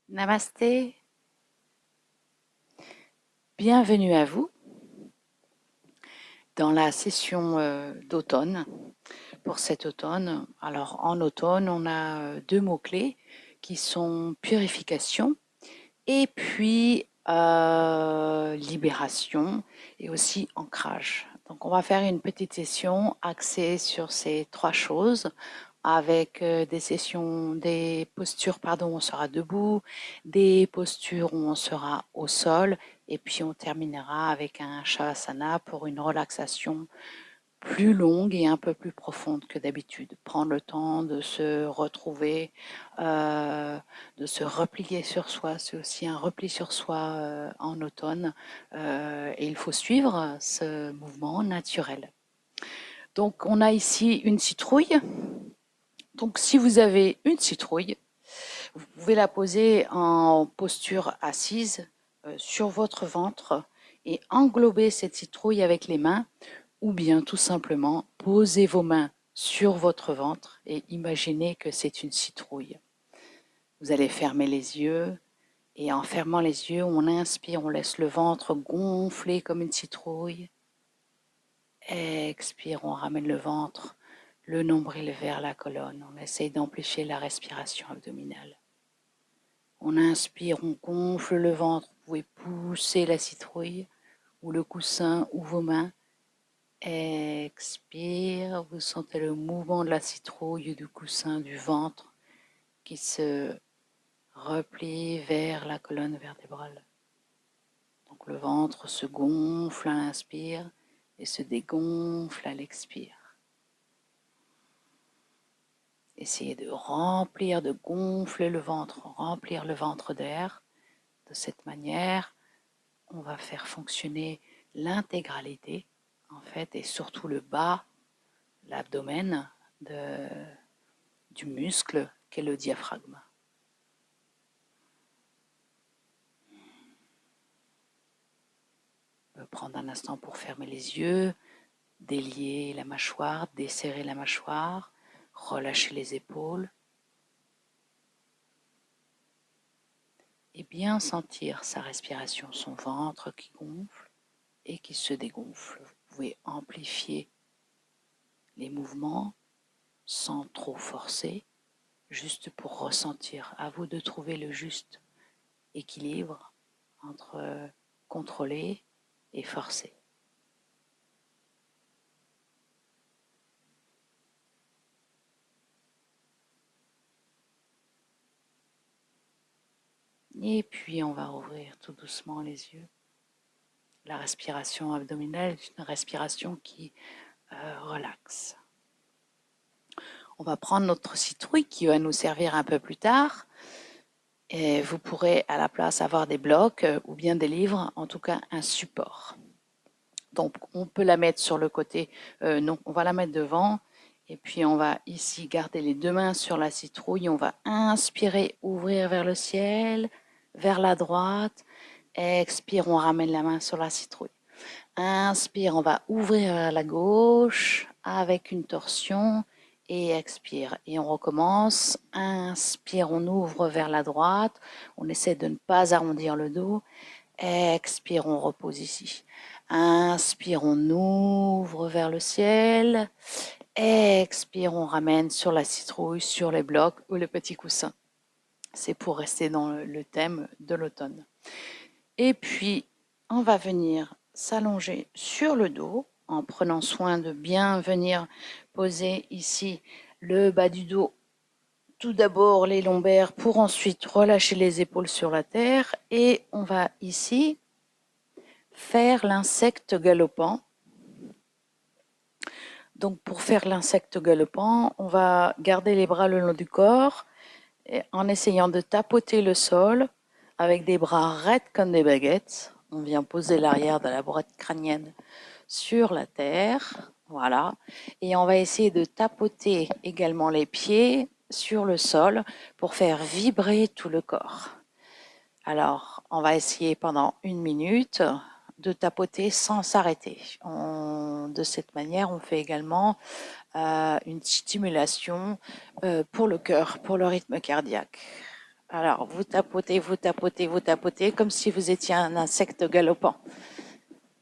Namasté, bienvenue à vous dans la session d'automne. Pour cet automne, alors en automne, on a deux mots-clés qui sont purification et puis libération et aussi ancrage. Donc on va faire une petite session axée sur ces trois choses avec des postures pardon, où on sera debout, des postures où on sera au sol, et puis on terminera avec un Shavasana pour une relaxation plus longue et un peu plus profonde que d'habitude. Prendre le temps de se retrouver, de se replier sur soi. C'est aussi un repli sur soi en automne, et il faut suivre ce mouvement naturel. Donc on a ici une citrouille. Donc si vous avez une citrouille, vous pouvez la poser en posture assise sur votre ventre et englober cette citrouille avec les mains, ou bien tout simplement posez vos mains sur votre ventre et imaginez que c'est une citrouille. Vous allez fermer les yeux et en fermant les yeux, on inspire, on laisse le ventre gonfler comme une citrouille. Expire, on ramène le ventre, le nombril vers la colonne. On essaye d'amplifier la respiration abdominale. On inspire, on gonfle le ventre. Vous pouvez pousser la citrouille ou le coussin ou vos mains. Expire, vous sentez le mouvement de la citrouille, du coussin, du ventre qui se replie vers la colonne vertébrale. Donc le ventre se gonfle à l'inspire et se dégonfle à l'expire. Essayez de remplir, de gonfler le ventre, remplir le ventre d'air. De cette manière, on va faire fonctionner l'intégralité, en fait, et surtout le bas, l'abdomen du muscle qu'est le diaphragme. On peut prendre un instant pour fermer les yeux, délier la mâchoire, desserrer la mâchoire, relâcher les épaules et bien sentir sa respiration, son ventre qui gonfle et qui se dégonfle. Vous pouvez amplifier les mouvements sans trop forcer, juste pour ressentir. À vous de trouver le juste équilibre entre contrôler et forcer. Et puis on va rouvrir tout doucement les yeux. La respiration abdominale est une respiration qui relaxe. On va prendre notre citrouille qui va nous servir un peu plus tard. Et vous pourrez à la place avoir des blocs ou bien des livres, en tout cas un support. Donc on peut la mettre sur le côté, non, on va la mettre devant. Et puis on va ici garder les deux mains sur la citrouille. On va inspirer, ouvrir vers le ciel, vers la droite. Expire, on ramène la main sur la citrouille. Inspire, on va ouvrir vers la gauche avec une torsion et expire. Et on recommence. Inspire, on ouvre vers la droite. On essaie de ne pas arrondir le dos. Expire, on repose ici. Inspire, on ouvre vers le ciel. Expire, on ramène sur la citrouille, sur les blocs ou le petit coussin. C'est pour rester dans le thème de l'automne. Et puis, on va venir s'allonger sur le dos en prenant soin de bien venir poser ici le bas du dos. Tout d'abord les lombaires pour ensuite relâcher les épaules sur la terre. Et on va ici faire l'insecte galopant. Donc pour faire l'insecte galopant, on va garder les bras le long du corps en essayant de tapoter le sol avec des bras raides comme des baguettes. On vient poser l'arrière de la boîte crânienne sur la terre, voilà. Et on va essayer de tapoter également les pieds sur le sol pour faire vibrer tout le corps. Alors, on va essayer pendant 1 minute de tapoter sans s'arrêter. De cette manière, on fait également une stimulation pour le cœur, pour le rythme cardiaque. Alors, vous tapotez, vous tapotez, vous tapotez, comme si vous étiez un insecte galopant.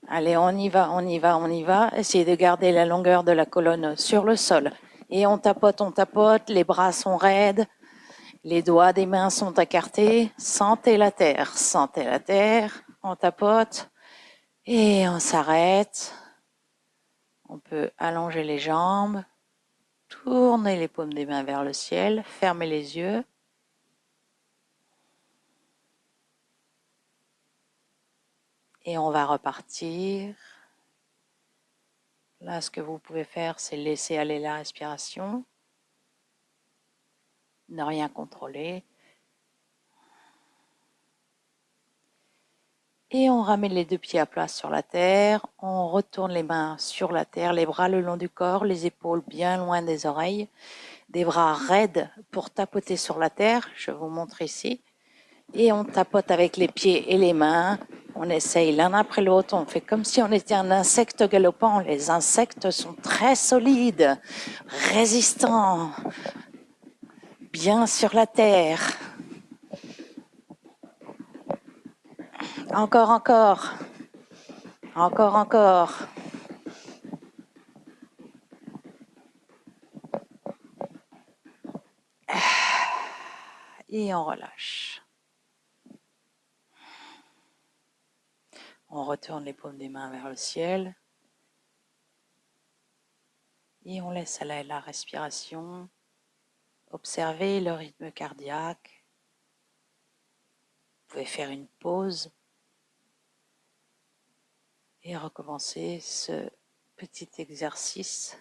Allez, on y va, on y va, on y va. Essayez de garder la longueur de la colonne sur le sol. Et on tapote, les bras sont raides, les doigts des mains sont écartés. Sentez la terre, on tapote et on s'arrête. On peut allonger les jambes, tourner les paumes des mains vers le ciel, fermer les yeux. Et on va repartir. Là, ce que vous pouvez faire, c'est laisser aller la respiration, ne rien contrôler. Et on ramène les deux pieds à plat sur la terre. On retourne les mains sur la terre, les bras le long du corps, les épaules bien loin des oreilles. Des bras raides pour tapoter sur la terre. Je vous montre ici. Et on tapote avec les pieds et les mains. On essaye l'un après l'autre. On fait comme si on était un insecte galopant. Les insectes sont très solides, résistants, bien sur la terre. Encore, encore. Encore, encore. Et on relâche. On retourne les paumes des mains vers le ciel. Et on laisse aller la respiration. Observez le rythme cardiaque. Vous pouvez faire une pause et recommencer ce petit exercice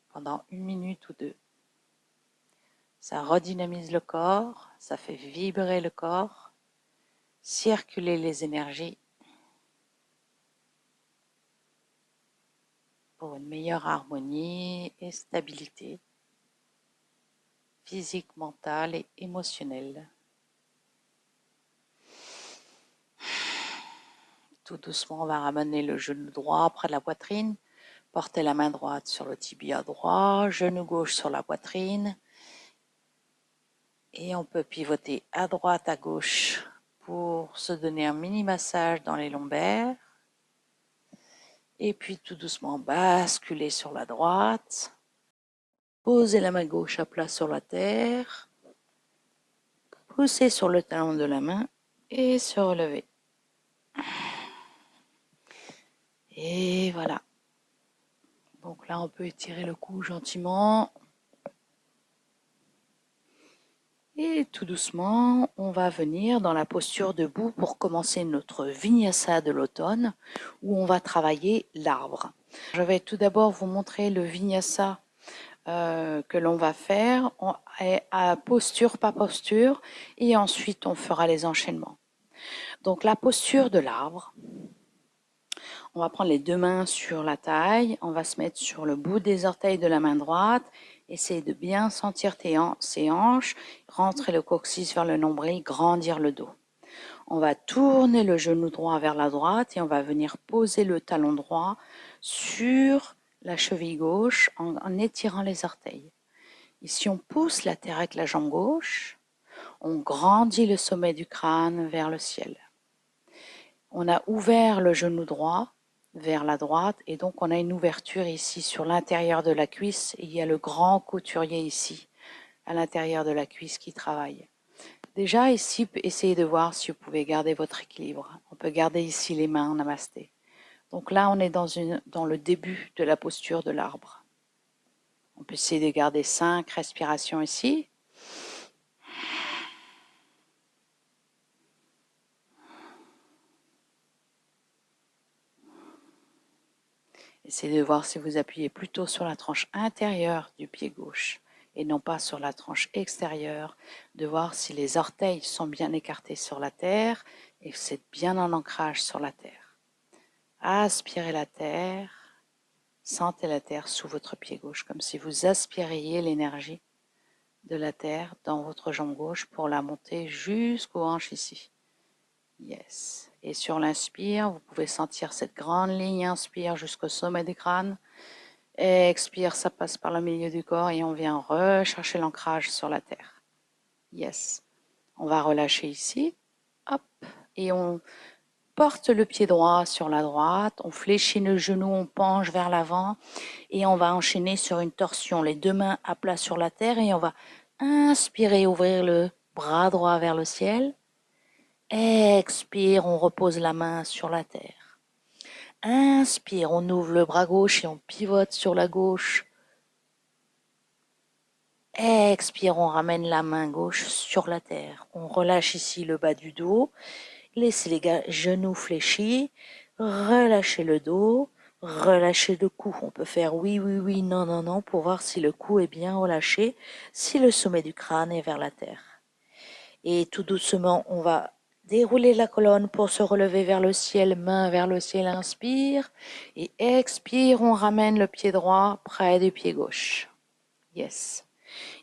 pendant 1 minute ou 2. Ça redynamise le corps, ça fait vibrer le corps, circuler les énergies pour une meilleure harmonie et stabilité physique, mentale et émotionnelle. Tout doucement, on va ramener le genou droit près de la poitrine, porter la main droite sur le tibia droit, genou gauche sur la poitrine. Et on peut pivoter à droite, à gauche pour se donner un mini massage dans les lombaires. Et puis tout doucement basculer sur la droite. Poser la main gauche à plat sur la terre. Pousser sur le talon de la main et se relever. Et voilà. Donc là, on peut étirer le cou gentiment. Et tout doucement, on va venir dans la posture debout pour commencer notre vinyasa de l'automne où on va travailler l'arbre. Je vais tout d'abord vous montrer le vinyasa que l'on va faire à posture par posture et ensuite on fera les enchaînements. Donc la posture de l'arbre, on va prendre les deux mains sur la taille, on va se mettre sur le bout des orteils de la main droite. Essayez de bien sentir ses hanches, rentrer le coccyx vers le nombril, grandir le dos. On va tourner le genou droit vers la droite et on va venir poser le talon droit sur la cheville gauche en étirant les orteils. Ici, on pousse la terre avec la jambe gauche, on grandit le sommet du crâne vers le ciel. On a ouvert le genou droit vers la droite et donc on a une ouverture ici sur l'intérieur de la cuisse et il y a le grand couturier ici à l'intérieur de la cuisse qui travaille. Déjà ici, essayez de voir si vous pouvez garder votre équilibre. On peut garder ici les mains en namasté. Donc là, on est dans le début de la posture de l'arbre. On peut essayer de garder 5 respirations ici. Essayez de voir si vous appuyez plutôt sur la tranche intérieure du pied gauche et non pas sur la tranche extérieure, de voir si les orteils sont bien écartés sur la terre et que c'est bien en ancrage sur la terre. Aspirez la terre, sentez la terre sous votre pied gauche, comme si vous aspiriez l'énergie de la terre dans votre jambe gauche pour la monter jusqu'aux hanches ici. Yes. Et sur l'inspire, vous pouvez sentir cette grande ligne, inspire jusqu'au sommet du crâne. Expire, ça passe par le milieu du corps et on vient rechercher l'ancrage sur la terre. Yes. On va relâcher ici. Hop. Et on porte le pied droit sur la droite. On fléchit le genou, on penche vers l'avant. Et on va enchaîner sur une torsion. Les deux mains à plat sur la terre. Et on va inspirer, ouvrir le bras droit vers le ciel. Expire, on repose la main sur la terre. Inspire, on ouvre le bras gauche et on pivote sur la gauche. Expire, on ramène la main gauche sur la terre. On relâche ici le bas du dos. Laissez les genoux fléchis. Relâchez le dos. Relâchez le cou. On peut faire oui, oui, oui, non, non, non pour voir si le cou est bien relâché, si le sommet du crâne est vers la terre. Et tout doucement, on va dérouler la colonne pour se relever vers le ciel, main vers le ciel, inspire. Et expire, on ramène le pied droit près du pied gauche. Yes.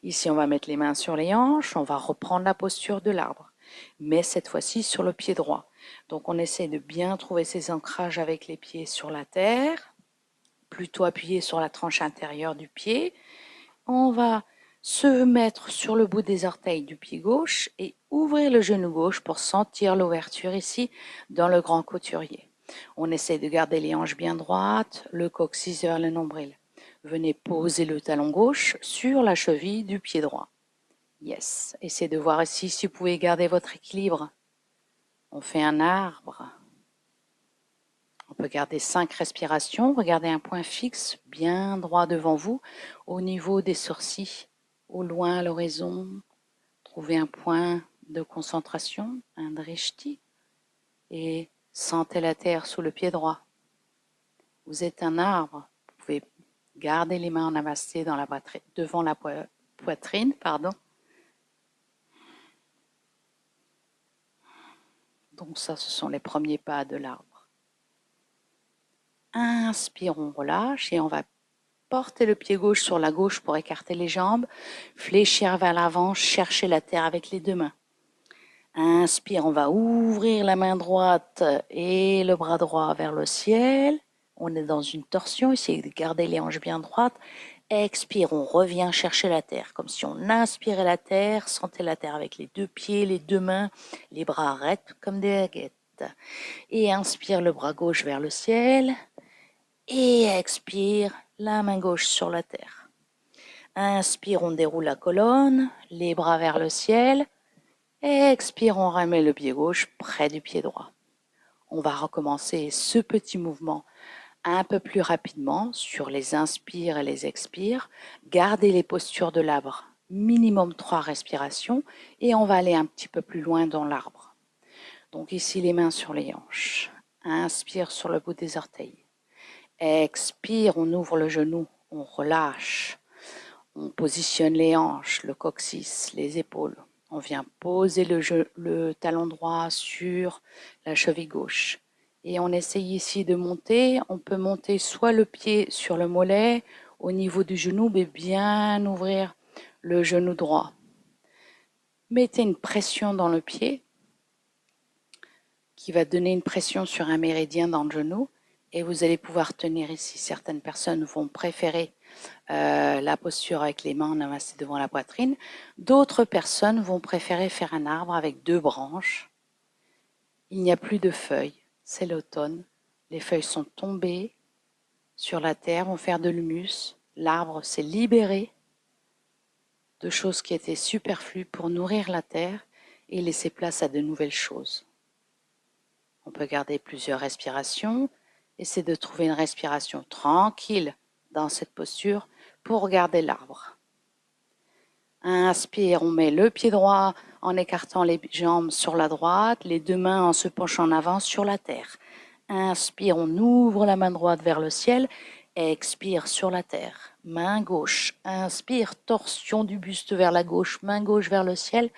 Ici, on va mettre les mains sur les hanches, on va reprendre la posture de l'arbre, mais cette fois-ci sur le pied droit. Donc, on essaie de bien trouver ses ancrages avec les pieds sur la terre, plutôt appuyé sur la tranche intérieure du pied. On va se mettre sur le bout des orteils du pied gauche et ouvrir le genou gauche pour sentir l'ouverture ici dans le grand couturier. On essaie de garder les hanches bien droites, le coccyx vers le nombril. Venez poser le talon gauche sur la cheville du pied droit. Yes. Essayez de voir ici si vous pouvez garder votre équilibre. On fait un arbre. On peut garder 5 respirations. Regardez un point fixe bien droit devant vous, au niveau des sourcils, au loin à l'horizon. Trouvez un point de concentration, un drishti, et sentez la terre sous le pied droit. Vous êtes un arbre. Vous pouvez garder les mains en namasté dans la poitrine, devant la poitrine. Donc ça, ce sont les premiers pas de l'arbre. Inspire, on relâche et on va porter le pied gauche sur la gauche pour écarter les jambes, fléchir vers l'avant, chercher la terre avec les deux mains. Inspire, on va ouvrir la main droite et le bras droit vers le ciel. On est dans une torsion, essayez de garder les hanches bien droites. Expire, on revient chercher la terre, comme si on inspirait la terre, sentez la terre avec les deux pieds, les deux mains, les bras arrêtent comme des baguettes. Et inspire le bras gauche vers le ciel. Et expire, la main gauche sur la terre. Inspire, on déroule la colonne, les bras vers le ciel. Expire, on remet le pied gauche près du pied droit. On va recommencer ce petit mouvement un peu plus rapidement sur les inspires et les expires. Gardez les postures de l'arbre, minimum 3 respirations, et on va aller un petit peu plus loin dans l'arbre. Donc ici, les mains sur les hanches. Inspire sur le bout des orteils. Expire, on ouvre le genou, on relâche. On positionne les hanches, le coccyx, les épaules. On vient poser le talon droit sur la cheville gauche. Et on essaye ici de monter. On peut monter soit le pied sur le mollet, au niveau du genou, mais bien ouvrir le genou droit. Mettez une pression dans le pied qui va donner une pression sur un méridien dans le genou. Et vous allez pouvoir tenir ici. Certaines personnes vont préférer la posture avec les mains amassées devant la poitrine. D'autres personnes vont préférer faire un arbre avec 2 branches. Il n'y a plus de feuilles, c'est l'automne. Les feuilles sont tombées sur la terre, vont faire de l'humus. L'arbre s'est libéré de choses qui étaient superflues pour nourrir la terre et laisser place à de nouvelles choses. On peut garder plusieurs respirations. Essayez de trouver une respiration tranquille dans cette posture pour garder l'arbre. Inspire, on met le pied droit en écartant les jambes sur la droite, les deux mains en se penchant en avant sur la terre. Inspire, on ouvre la main droite vers le ciel. Expire sur la terre. Main gauche. Inspire, torsion du buste vers la gauche, main gauche vers le ciel.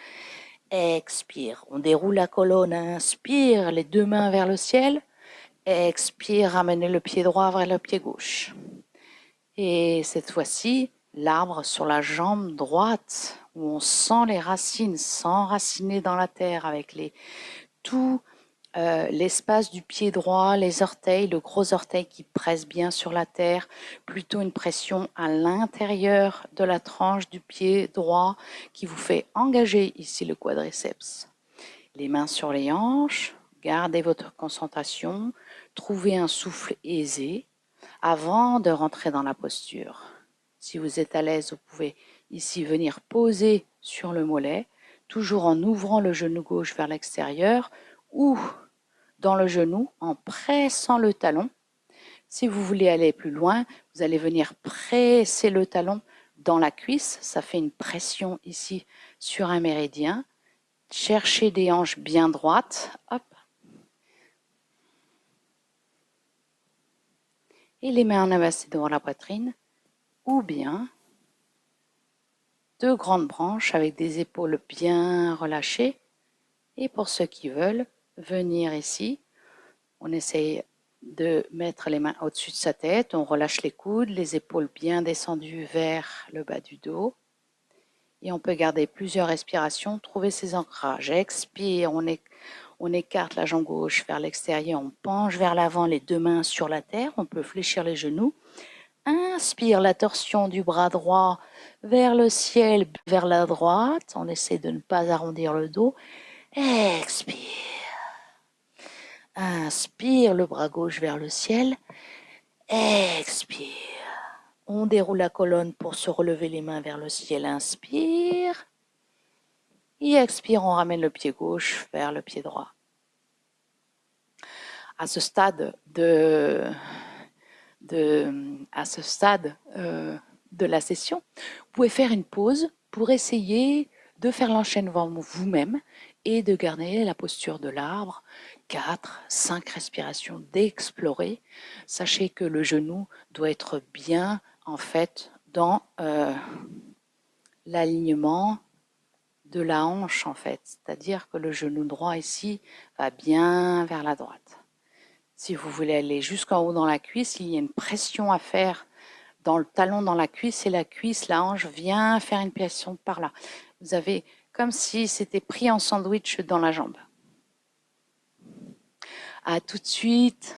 Expire, on déroule la colonne. Inspire, les deux mains vers le ciel. Expire, ramenez le pied droit vers le pied gauche. Et cette fois-ci, l'arbre sur la jambe droite, où on sent les racines s'enraciner dans la terre avec tout l'espace du pied droit, les orteils, le gros orteil qui presse bien sur la terre, plutôt une pression à l'intérieur de la tranche du pied droit qui vous fait engager ici le quadriceps. Les mains sur les hanches, gardez votre concentration, trouvez un souffle aisé avant de rentrer dans la posture. Si vous êtes à l'aise, vous pouvez ici venir poser sur le mollet, toujours en ouvrant le genou gauche vers l'extérieur ou dans le genou en pressant le talon. Si vous voulez aller plus loin, vous allez venir presser le talon dans la cuisse. Ça fait une pression ici sur un méridien. Cherchez des hanches bien droites. Hop. Et les mains en avancée devant la poitrine. Ou bien deux grandes branches avec des épaules bien relâchées. Et pour ceux qui veulent venir ici, on essaye de mettre les mains au-dessus de sa tête, on relâche les coudes, les épaules bien descendues vers le bas du dos. Et on peut garder plusieurs respirations, trouver ses ancrages. Expire, on écarte la jambe gauche vers l'extérieur, on penche vers l'avant, les deux mains sur la terre, on peut fléchir les genoux. Inspire, la torsion du bras droit vers le ciel, vers la droite. On essaie de ne pas arrondir le dos. Expire. Inspire, le bras gauche vers le ciel. Expire. On déroule la colonne pour se relever les mains vers le ciel. Inspire. Et expire, on ramène le pied gauche vers le pied droit. À ce stade de la session, vous pouvez faire une pause pour essayer de faire l'enchaînement vous-même et de garder la posture de l'arbre. 4, 5 respirations, d'explorer. Sachez que le genou doit être bien en fait dans l'alignement de la hanche en fait, c'est-à-dire que le genou droit ici va bien vers la droite. Si vous voulez aller jusqu'en haut dans la cuisse, il y a une pression à faire dans le talon, dans la cuisse, et la cuisse, la hanche vient faire une pression par là. Vous avez comme si c'était pris en sandwich dans la jambe. À tout de suite.